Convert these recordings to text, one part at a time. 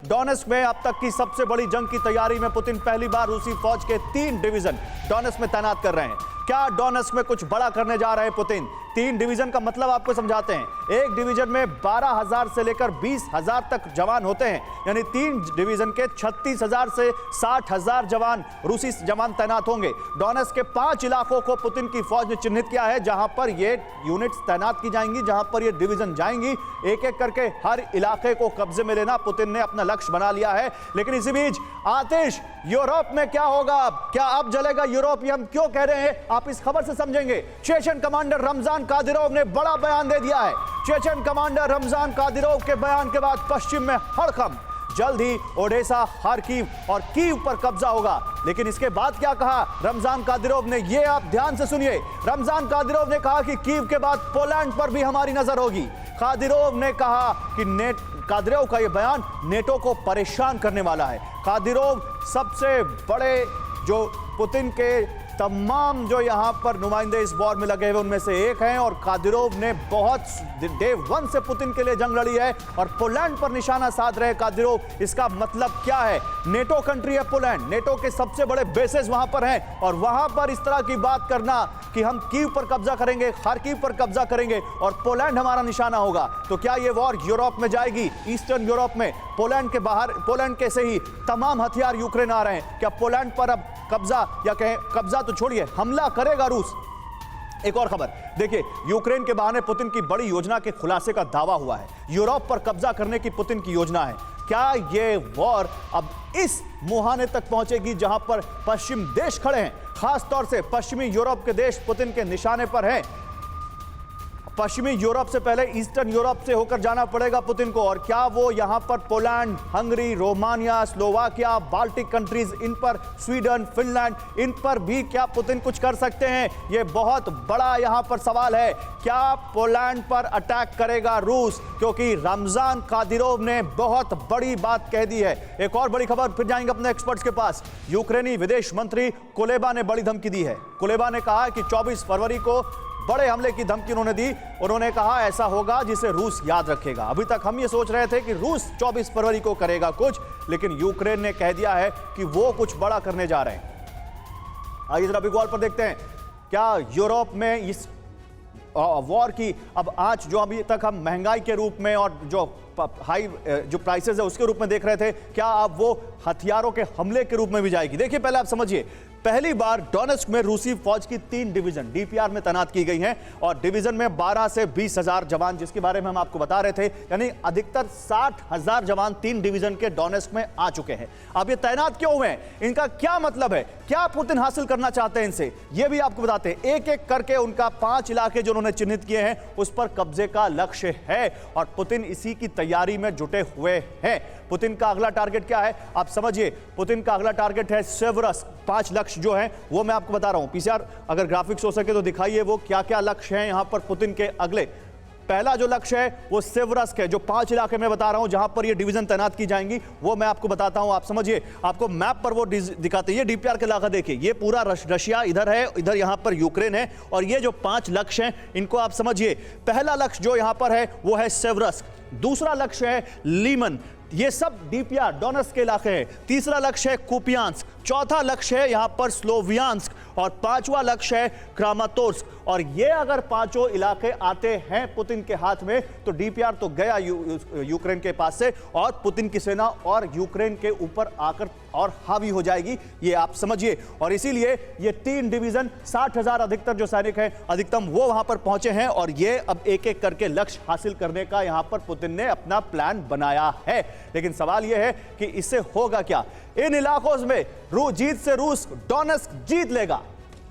Donetsk में अब तक की सबसे बड़ी जंग की तैयारी में पुतिन पहली बार रूसी फौज के 3 डिवीजन डोनेस्क में तैनात कर रहे हैं। क्या डोनेस्क में कुछ बड़ा करने जा रहे हैं पुतिन? 3 डिवीजन का मतलब आपको समझाते हैं। एक डिवीजन में 12,000 से लेकर 20,000 तक जवान होते हैं, यानी 3 डिवीजन के 36,000 से 60,000 जवान रूसी जवान तैनात होंगे। डोनेस्क के 5 इलाकों को पुतिन की फौज ने चिन्हित किया है जहां पर ये यूनिट्स तैनात की जाएंगी, जहां पर ये डिवीजन जाएंगी। एक एक करके हर इलाके को कब्जे में लेना पुतिन ने अपना लक्ष्य बना लिया है। लेकिन इसी बीच आतिश यूरोप में क्या होगा? क्या अब जलेगा यूरोप? ये हम क्यों कह रहे हैं आप इस खबर से समझेंगे। चेचन कमांडर रमजान कादिरोव ने बड़ा बयान दे दिया है। चेचन कमांडर रमजान कादिरोव के बयान के बाद पश्चिम में हड़कंप। जल्द ही ओडेसा, खार्किव और कीव पर कब्जा होगा। लेकिन इसके बाद क्या कहा रमजान कादिरोव ने, ये आप ध्यान से सुनिए। रमजान कादिरोव ने कहा कि कीव के बाद पोलैंड पर भी हमारी नजर होगी। कादिरोव ने कहा कि कादिरोव का यह बयान नेटो को परेशान करने वाला है। कादिरोव सबसे बड़े जो पुतिन के तमाम जो यहां पर नुमाइंदे इस वॉर में लगे हुए उनमें से एक हैं, और कादिरोव ने बहुत डे 1 से पुतिन के लिए जंग लड़ी है और पोलैंड पर निशाना साध रहे कादिरोव। इसका मतलब क्या है? नेटो कंट्री है पोलैंड, नेटो के सबसे बड़े बेसेस वहां पर हैं, और वहां पर इस तरह की बात करना कि हम कीव पर कब्जा करेंगे, खार्किव पर कब्जा करेंगे और पोलैंड हमारा निशाना होगा, तो क्या यह वॉर यूरोप में जाएगी? ईस्टर्न यूरोप में पोलैंड के बाहर, पोलैंड के से ही तमाम हथियार यूक्रेन आ रहे हैं। क्या पोलैंड पर अब कब्जा, या कहें कब्जा तो छोड़िए, हमला करेगा रूस? एक और खबर देखिए, यूक्रेन के बहाने पुतिन की बड़ी योजना के खुलासे का दावा हुआ है। यूरोप पर कब्जा करने की पुतिन की योजना है। क्या यह वॉर अब इस मुहाने तक पहुंचेगी जहां पर पश्चिम देश खड़े हैं? खास तौर से पश्चिमी यूरोप के देश पुतिन के निशाने पर हैं। पश्चिमी यूरोप से पहले ईस्टर्न यूरोप से होकर जाना पड़ेगा पुतिन को। और क्या वो यहां पर Poland, Hungary, Romania, Slovakia, Baltic countries, इन पर स्वीडन, फिनलैंड, इन पर भी क्या पुतिन कुछ कर सकते हैं? यह बहुत बड़ा यहां पर सवाल है। क्या पोलैंड पर अटैक करेगा रूस? क्योंकि रमजान कादिरोव ने बहुत बड़ी बात कह दी है। एक और बड़ी खबर, फिर जाएंगे अपने एक्सपर्ट्स के पास। यूक्रेनी विदेश मंत्री कुलेबा ने बड़ी धमकी दी है। कुलेबा ने कहा कि 24 फरवरी को बड़े हमले की धमकी उन्होंने दी। उन्होंने कहा ऐसा होगा जिसे रूस याद रखेगा। अभी तक हम ये सोच रहे थे कि रूस 24 फरवरी को करेगा कुछ, लेकिन यूक्रेन ने कह दिया है कि वो कुछ बड़ा करने जा रहे हैं। आइए जरा बिग वॉल पर देखते हैं, क्या यूरोप में इस वॉर की अब आंच जो अभी तक हम महंगाई के रूप में और जो हाई जो प्राइसेस है उसके रूप में देख रहे थे, क्या अब वो हथियारों के हमले के रूप में भी जाएगी? देखिए, पहले आप समझिए, पहली बार डोनेस्क में रूसी फौज की 3 डिवीजन डीपीआर में तैनात की गई हैं, और डिवीजन में 12 से 20,000 जवान, जिसके बारे में हम आपको बता रहे थे, यानी अधिकतर 60,000 जवान 3 डिवीजन के डोनेस्क में आ चुके हैं। अब ये तैनात क्यों हुए हैं? इनका क्या मतलब है? क्या पुतिन हासिल करना चाहते हैं इनसे? ये भी आपको बताते हैं। एक एक करके उनका 5 इलाके जो उन्होंने चिन्हित किए हैं उस पर कब्जे का लक्ष्य है, और पुतिन इसी की तैयारी में जुटे हुए हैं। पुतिन का अगला टारगेट क्या है आप समझिए। पुतिन का अगला टारगेट है सेवरस। 5 लक्ष्य जो हैं वो मैं आपको बता रहा हूं। पीसीआर अगर ग्राफिक्स हो सके तो दिखाइए वो क्या क्या लक्ष्य हैं यहां पर पुतिन के अगले। पहला जो लक्ष्य है वो सेवरस्क है, जो 5 इलाके में बता रहा हूं जहां पर ये डिवीजन तैनात की जाएंगी, वो मैं आपको बताता हूं। आप समझिए, आपको मैप पर वो दिखाते हैं। ये डीपीआर का इलाका देखिए, ये पूरा रशिया इधर है, इधर यहां पर यूक्रेन है, और ये जो 5 लक्ष्य हैं इनको आप समझिए। पहला लक्ष्य जो यहां पर है वो है सेवरस्क। दूसरा लक्ष्य है लीमन, ये सब डीपीआर डोनेस्क के इलाके हैं। तीसरा लक्ष्य है कुपियांस्क, चौथा लक्ष्य है यहां पर स्लोवियांस्क, और 5वां लक्ष्य है क्रामातोर्स्क। और ये अगर 5 इलाके आते हैं पुतिन के हाथ में तो डीपीआर तो गया यूक्रेन के पास से, और पुतिन की सेना और यूक्रेन के ऊपर आकर और हावी हो जाएगी, ये आप समझिए। और इसीलिए ये 3 डिवीजन 60,000 अधिकतर जो सैनिक हैं अधिकतम वो वहां पर पहुंचे हैं, और ये अब एक एक करके लक्ष्य हासिल करने का यहां पर पुतिन ने अपना प्लान बनाया है। लेकिन सवाल यह है कि इससे होगा क्या? इन इलाकों में जीत से रूस डोनेस्क जीत लेगा।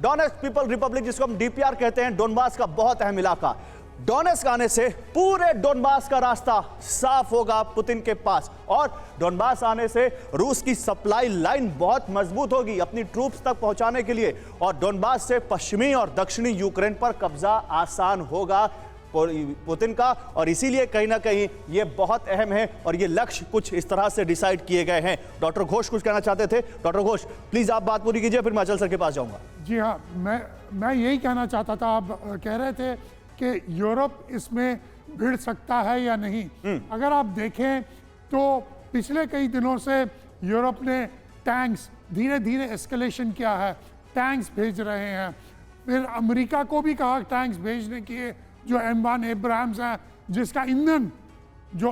डोनेस्क पीपल रिपब्लिक, जिसको हम डीपीआर कहते हैं, डोनबास का बहुत अहम इलाका। डोनेस्क आने से पूरे डोनबास का रास्ता साफ होगा पुतिन के पास, और डोनबास आने से रूस की सप्लाई लाइन बहुत मजबूत होगी अपनी ट्रूप्स तक पहुंचाने के लिए, और डोनबास से पश्चिमी और दक्षिणी यूक्रेन पर कब्जा आसान होगा पुतिन का। और इसीलिए कहीं ना कहीं ये बहुत अहम है, और ये लक्ष्य कुछ इस तरह से डिसाइड किए गए हैं। डॉक्टर घोष कुछ कहना चाहते थे। डॉक्टर घोष प्लीज आप बात पूरी कीजिए, फिर मैं अचल सर के पास जाऊंगा। जी हाँ, मैं यही कहना चाहता था। आप कह रहे थे कि यूरोप इसमें भिड़ सकता है या नहीं। अगर आप देखें तो पिछले कई दिनों से यूरोप ने टैंक्स धीरे धीरे एस्केलेशन किया है, टैंक्स भेज रहे हैं। फिर अमेरिका को भी कहा टैंक्स भेजने की, जो M1 एब्राहम्स हैं जिसका ईंधन जो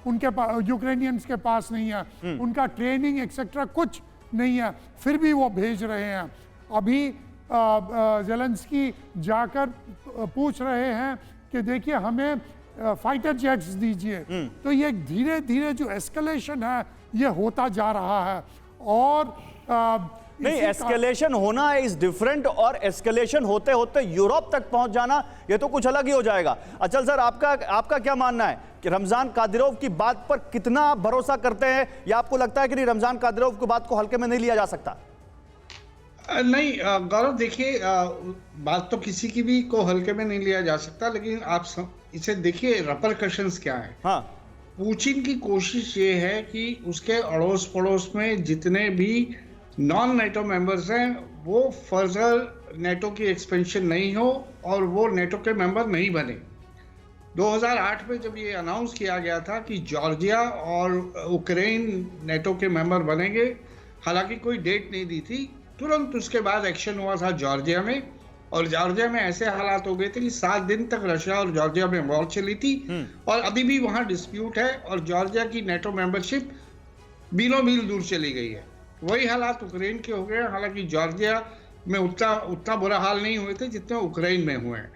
उनके यूक्रेनियंस के पास नहीं है, उनका ट्रेनिंग एक्सेट्रा कुछ नहीं है, फिर भी वो भेज रहे हैं। अभी ज़ेलेंस्की जाकर पूछ रहे हैं कि देखिए हमें फाइटर जेट्स दीजिए। तो ये धीरे धीरे जो एस्केलेशन है ये होता जा रहा है। और नहीं, एस्केलेशन होना इज डिफरेंट और एस्केलेशन होते होते यूरोप तक पहुंच जाना ये तो कुछ अलग ही हो जाएगा। अचल सर, आपका क्या मानना है कि रमजान कादिरोव की बात पर कितना भरोसा करते हैं, या आपको लगता है कि नहीं, रमजान कादिरोव की बात को हल्के में नहीं लिया जा सकता? नहीं गौरव, देखिए बात तो किसी की भी को हल्के में नहीं लिया जा सकता, लेकिन आप इसे देखिए रेपरकशंस क्या है। हाँ, पुतिन की कोशिश ये है कि उसके अड़ोस पड़ोस में जितने भी नॉन नेटो मेंबर्स हैं वो फर्दर नेटो की एक्सपेंशन नहीं हो और वो नेटो के मेंबर नहीं बने। 2008 में जब ये अनाउंस किया गया था कि जॉर्जिया और यूक्रेन नेटो के मेंबर बनेंगे, हालांकि कोई डेट नहीं दी थी, तुरंत उसके बाद एक्शन हुआ था जॉर्जिया में। और जॉर्जिया में ऐसे हालात हो गए थे कि 7 दिन तक रशिया और जॉर्जिया में वॉर चली थी और अभी भी वहां डिस्प्यूट है और जॉर्जिया की नेटो मेंबरशिप बीनों मील दूर चली गई है। वही हालात यूक्रेन के हो गए, हालांकि जॉर्जिया में उतना बुरा हाल नहीं हुए थे जितने यूक्रेन में हुए हैं।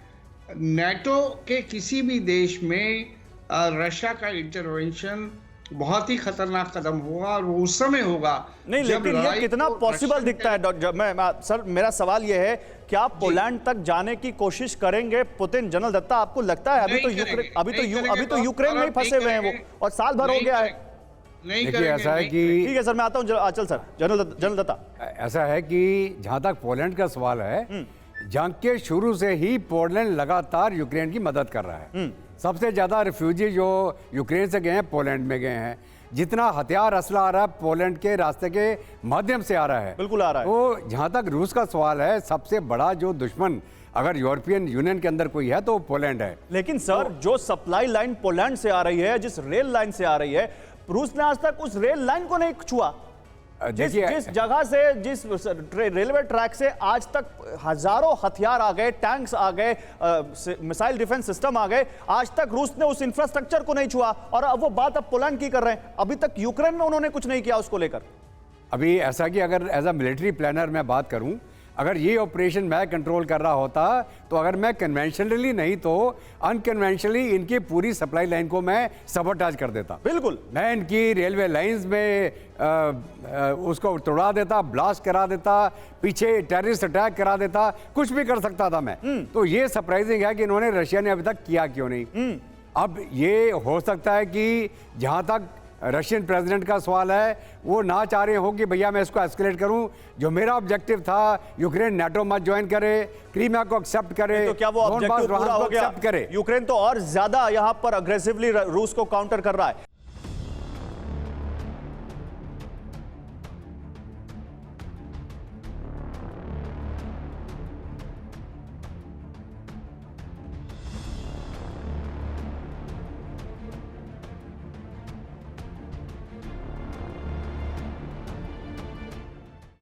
नेटो के किसी भी देश में रशिया का इंटरवेंशन बहुत ही खतरनाक कदम होगा और वो उस समय होगा। नहीं, लेकिन ये कितना पॉसिबल दिखता है? सर, मेरा सवाल ये है कि आप पोलैंड तक जाने की कोशिश करेंगे पुतिन? जनरल दत्ता, आपको लगता है अभी तो यूक्रेन में ही फंसे हुए हैं वो, और साल भर हो गया है। नहीं देखिए, ऐसा है कि ठीक है सर, मैं आता हूं। आचल सर, जनरल दत्ता, ऐसा है कि जहां तक पोलैंड का सवाल है, जंग के शुरू से ही पोलैंड लगातार यूक्रेन की मदद कर रहा है। सबसे ज्यादा रिफ्यूजी जो यूक्रेन से गए हैं पोलैंड में गए हैं। जितना हथियार असला आ रहा है पोलैंड के रास्ते के माध्यम से आ रहा है, बिल्कुल आ रहा है। तो जहां तक रूस का सवाल है, सबसे बड़ा जो दुश्मन अगर यूरोपियन यूनियन के अंदर कोई है तो पोलैंड है। लेकिन सर, जो सप्लाई लाइन पोलैंड से आ रही है, जिस रेल लाइन से आ रही है, रूस ने आज तक उस रेल लाइन को नहीं छुआ। जिस जगह से, जिस रेलवे ट्रैक से आज तक हजारों हथियार आ गए, टैंक्स आ गए, मिसाइल डिफेंस सिस्टम आ गए, आज तक रूस ने उस इंफ्रास्ट्रक्चर को नहीं छुआ। और अब वो बात अब पोलैंड की कर रहे हैं, अभी तक यूक्रेन में उन्होंने कुछ नहीं किया उसको लेकर। अभी ऐसा कि अगर एज अ मिलिट्री प्लानर मैं बात करूं, अगर ये ऑपरेशन मैं कंट्रोल कर रहा होता तो अगर मैं कन्वेंशनली नहीं तो अनकन्वेंशनली इनकी पूरी सप्लाई लाइन को मैं सबोटाज कर देता। बिल्कुल, मैं इनकी रेलवे लाइंस में उसको तोड़ा देता, ब्लास्ट करा देता, पीछे टेररिस्ट अटैक करा देता, कुछ भी कर सकता था मैं। तो ये सरप्राइजिंग है कि इन्होंने रशिया ने अभी तक किया क्यों नहीं। अब ये हो सकता है कि जहां तक रशियन प्रेसिडेंट का सवाल है, वो ना चाह रहे हो कि भैया मैं इसको एस्केलेट करूं। जो मेरा ऑब्जेक्टिव था यूक्रेन नाटो मत ज्वाइन करे, क्रीमिया को एक्सेप्ट करे, तो क्या वो ऑब्जेक्टिव पूरा हो गया? करे। यूक्रेन तो और ज्यादा यहां पर अग्रेसिवली रूस को काउंटर कर रहा है।